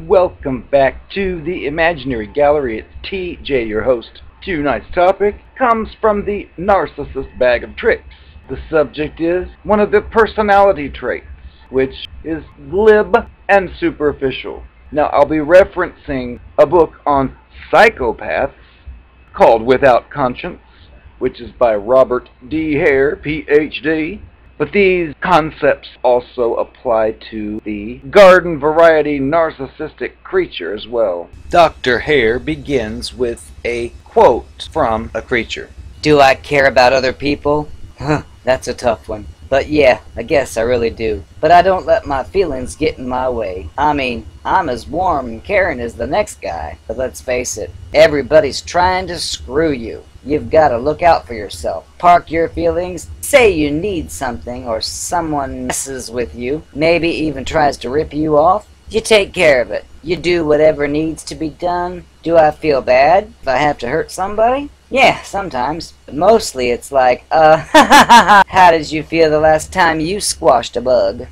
Welcome back to the Imaginary Gallery. It's TJ, your host. Tonight's topic comes from the Narcissist Bag of Tricks. The subject is one of the personality traits, which is glib and superficial. Now, I'll be referencing a book on psychopaths called Without Conscience, which is by Robert D. Hare, Ph.D., but these concepts also apply to the garden variety narcissistic creature as well. Dr. Hare begins with a quote from a creature. Do I care about other people? That's a tough one. But yeah, I guess I really do. But I don't let my feelings get in my way. I mean, I'm as warm and caring as the next guy. But let's face it, everybody's trying to screw you. You've got to look out for yourself. Park your feelings. Say you need something or someone messes with you, maybe even tries to rip you off. You take care of it. You do whatever needs to be done. Do I feel bad if I have to hurt somebody? Yeah, sometimes. But mostly it's like, how did you feel the last time you squashed a bug?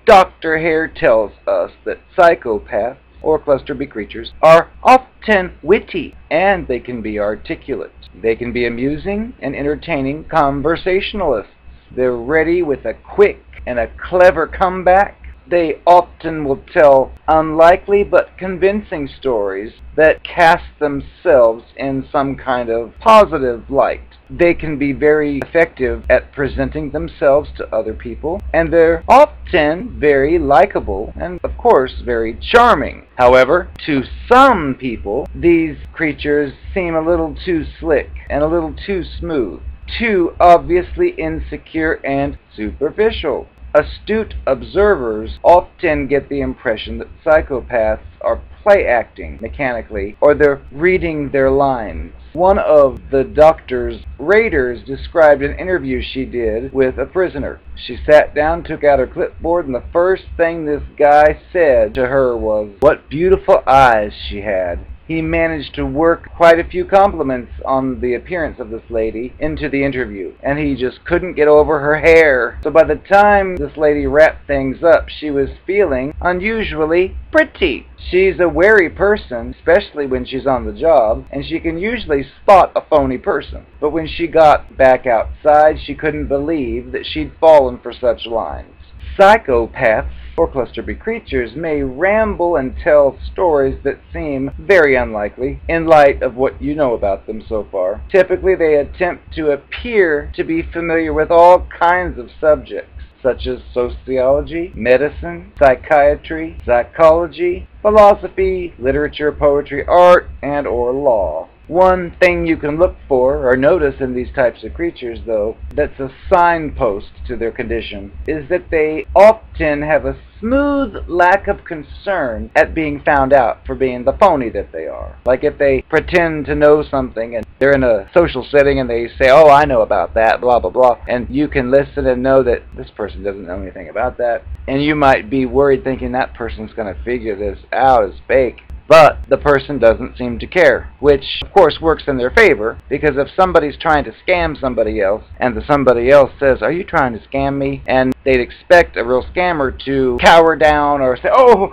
Dr. Hare tells us that psychopaths, or cluster B creatures, are often witty, and they can be articulate. They can be amusing and entertaining conversationalists. They're ready with a quick and a clever comeback. They often will tell unlikely but convincing stories that cast themselves in some kind of positive light. They can be very effective at presenting themselves to other people, and they're often very likable and, of course, very charming. However, to some people, these creatures seem a little too slick and a little too smooth, too obviously insecure and superficial. Astute observers often get the impression that psychopaths are play acting mechanically, or they're reading their lines. One of the doctor's raiders described an interview she did with a prisoner. She sat down, took out her clipboard, and the first thing this guy said to her was, "What beautiful eyes she had." He managed to work quite a few compliments on the appearance of this lady into the interview, and he just couldn't get over her hair. So by the time this lady wrapped things up, she was feeling unusually pretty. She's a wary person, especially when she's on the job, and she can usually spot a phony person. But when she got back outside, she couldn't believe that she'd fallen for such lines. Psychopaths, or cluster B creatures, may ramble and tell stories that seem very unlikely in light of what you know about them so far. Typically, they attempt to appear to be familiar with all kinds of subjects, such as sociology, medicine, psychiatry, psychology, philosophy, literature, poetry, art, and/or law. One thing you can look for or notice in these types of creatures, though, that's a signpost to their condition, is that they often have a smooth lack of concern at being found out for being the phony that they are. Like if they pretend to know something and they're in a social setting and they say, "Oh, I know about that, blah, blah, blah," and you can listen and know that this person doesn't know anything about that, and you might be worried thinking that person's going to figure this out as fake. But the person doesn't seem to care, which of course works in their favor, because if somebody's trying to scam somebody else and the somebody else says, "Are you trying to scam me?" and they'd expect a real scammer to cower down or say, oh,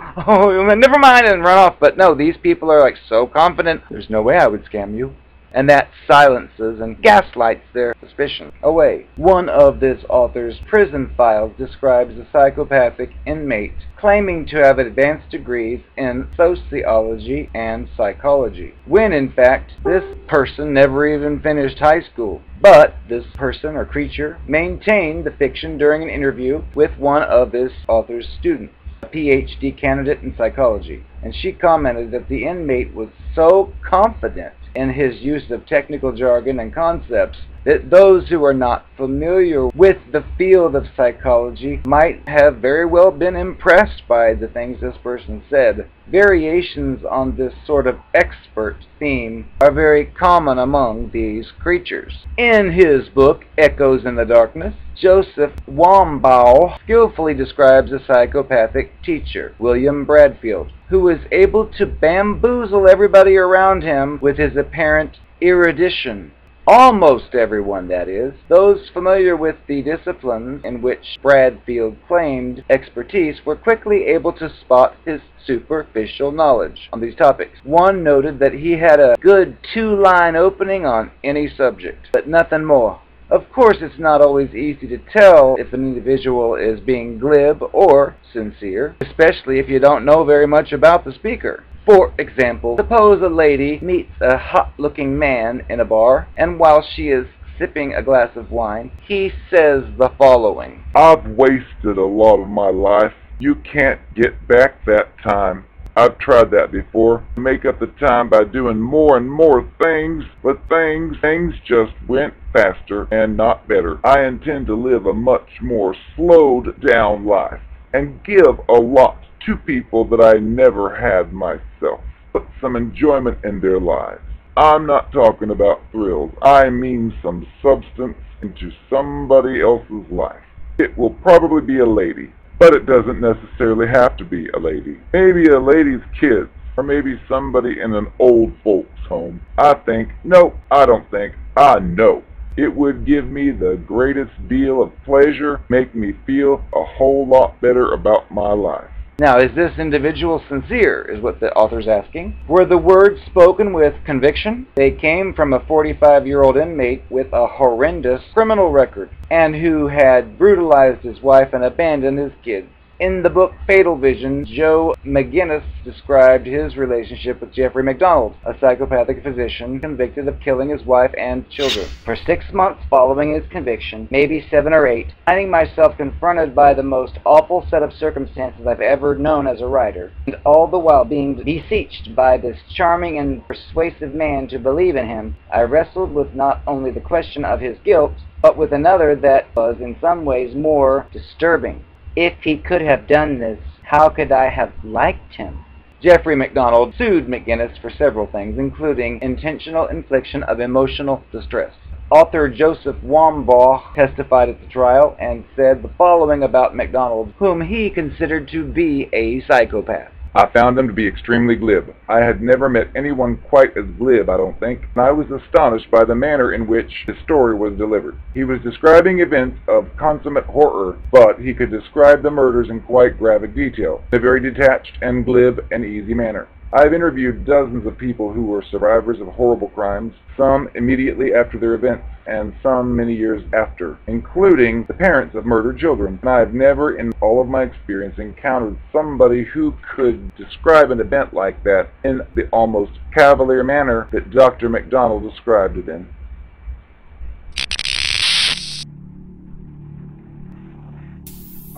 never mind, and run off. But no, these people are like so confident, "There's no way I would scam you." And that silences and gaslights their suspicion away. One of this author's prison files describes a psychopathic inmate claiming to have advanced degrees in sociology and psychology, when in fact this person never even finished high school. But this person or creature maintained the fiction during an interview with one of this author's students, a PhD candidate in psychology, and she commented that the inmate was so confident in his use of technical jargon and concepts that those who are not familiar with the field of psychology might have very well been impressed by the things this person said. Variations on this sort of expert theme are very common among these creatures. In his book, Echoes in the Darkness, Joseph Wambaugh skillfully describes a psychopathic teacher, William Bradfield, who was able to bamboozle everybody around him with his apparent erudition. Almost everyone, that is. Those familiar with the disciplines in which Bradfield claimed expertise were quickly able to spot his superficial knowledge on these topics. One noted that he had a good two-line opening on any subject, but nothing more. Of course, it's not always easy to tell if an individual is being glib or sincere, especially if you don't know very much about the speaker. For example, suppose a lady meets a hot-looking man in a bar, and while she is sipping a glass of wine, he says the following: "I've wasted a lot of my life. You can't get back that time. I've tried that before. Make up the time by doing more and more things, but things just went faster and not better. I intend to live a much more slowed down life and give a lot to people that I never had myself. Put some enjoyment in their lives. I'm not talking about thrills. I mean some substance into somebody else's life. It will probably be a lady, but it doesn't necessarily have to be a lady. Maybe a lady's kids, or maybe somebody in an old folks home. I know it would give me the greatest deal of pleasure, make me feel a whole lot better about my life." Now, is this individual sincere, is what the author's asking? Were the words spoken with conviction? They came from a 45-year-old inmate with a horrendous criminal record, and who had brutalized his wife and abandoned his kids. In the book Fatal Visions, Joe McGinnis described his relationship with Jeffrey MacDonald, a psychopathic physician convicted of killing his wife and children. For 6 months following his conviction, maybe 7 or 8, finding myself confronted by the most awful set of circumstances I've ever known as a writer, and all the while being beseeched by this charming and persuasive man to believe in him, I wrestled with not only the question of his guilt, but with another that was in some ways more disturbing. If he could have done this, how could I have liked him? Jeffrey MacDonald sued McGinnis for several things, including intentional infliction of emotional distress. Author Joseph Wambaugh testified at the trial and said the following about MacDonald, whom he considered to be a psychopath. "I found him to be extremely glib. I had never met anyone quite as glib, I don't think, and I was astonished by the manner in which his story was delivered. He was describing events of consummate horror, but he could describe the murders in quite graphic detail, in a very detached and glib and easy manner. I've interviewed dozens of people who were survivors of horrible crimes, some immediately after their events, and some many years after, including the parents of murdered children, and I've never in all of my experience encountered somebody who could describe an event like that in the almost cavalier manner that Dr. MacDonald described it in."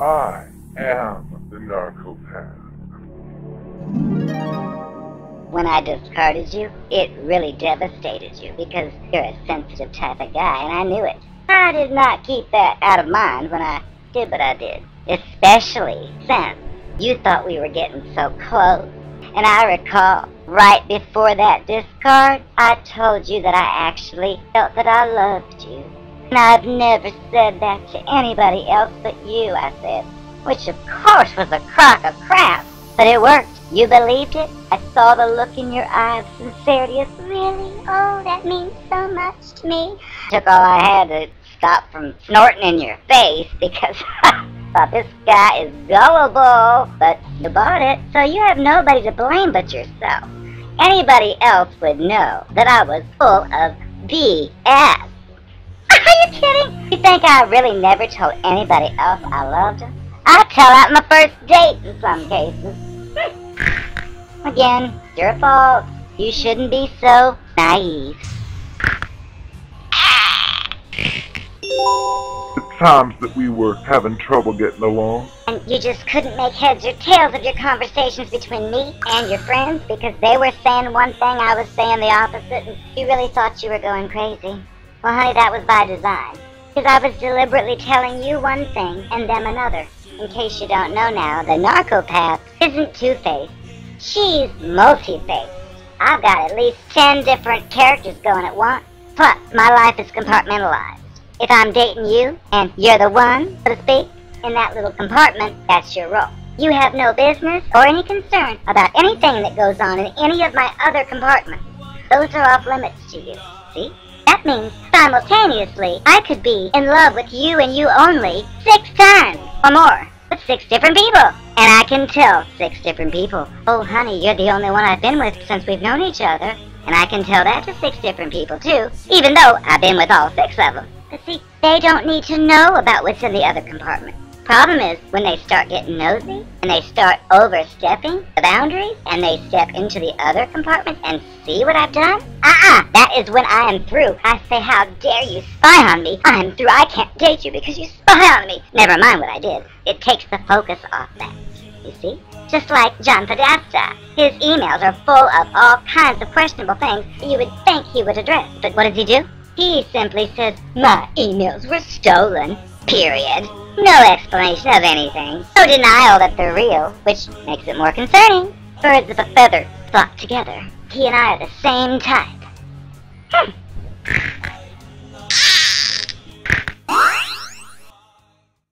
I am the narcopath. When I discarded you, it really devastated you because you're a sensitive type of guy, and I knew it. I did not keep that out of mind when I did what I did, especially since you thought we were getting so close. And I recall, right before that discard, I told you that I actually felt that I loved you. And I've never said that to anybody else but you, I said, which of course was a crock of crap, but it worked. You believed it? I saw the look in your eye of sincerity of really? Oh, that means so much to me. Took all I had to stop from snorting in your face because I thought this guy is gullible. But you bought it, so you have nobody to blame but yourself. Anybody else would know that I was full of BS. Are you kidding? You think I really never told anybody else I loved them? I tell at my first date in some cases. Again, your fault. You shouldn't be so naive. The times that we were having trouble getting along. And you just couldn't make heads or tails of your conversations between me and your friends because they were saying one thing, I was saying the opposite, and you really thought you were going crazy. Well, honey, that was by design. Because I was deliberately telling you one thing and them another. In case you don't know now, the narcopath isn't two-faced. She's multi-faced. I've got at least 10 different characters going at once. Plus, my life is compartmentalized. If I'm dating you, and you're the one, so to speak, in that little compartment, that's your role. You have no business or any concern about anything that goes on in any of my other compartments. Those are off limits to you. See? That means, simultaneously, I could be in love with you and you only 6 times or more with 6 different people. And I can tell 6 different people, oh honey, you're the only one I've been with since we've known each other. And I can tell that to 6 different people too, even though I've been with all 6 of them. But see, they don't need to know about what's in the other compartment. Problem is, when they start getting nosy, and they start overstepping the boundaries, and they step into the other compartment and see what I've done, that is when I am through. I say, how dare you spy on me? I'm through. I can't date you because you spy on me. Never mind what I did. It takes the focus off that. You see? Just like John Podesta. His emails are full of all kinds of questionable things that you would think he would address. But what does he do? He simply says, my emails were stolen. Period. No explanation of anything. No denial that they're real, which makes it more concerning. Birds of a feather flock together. He and I are the same type.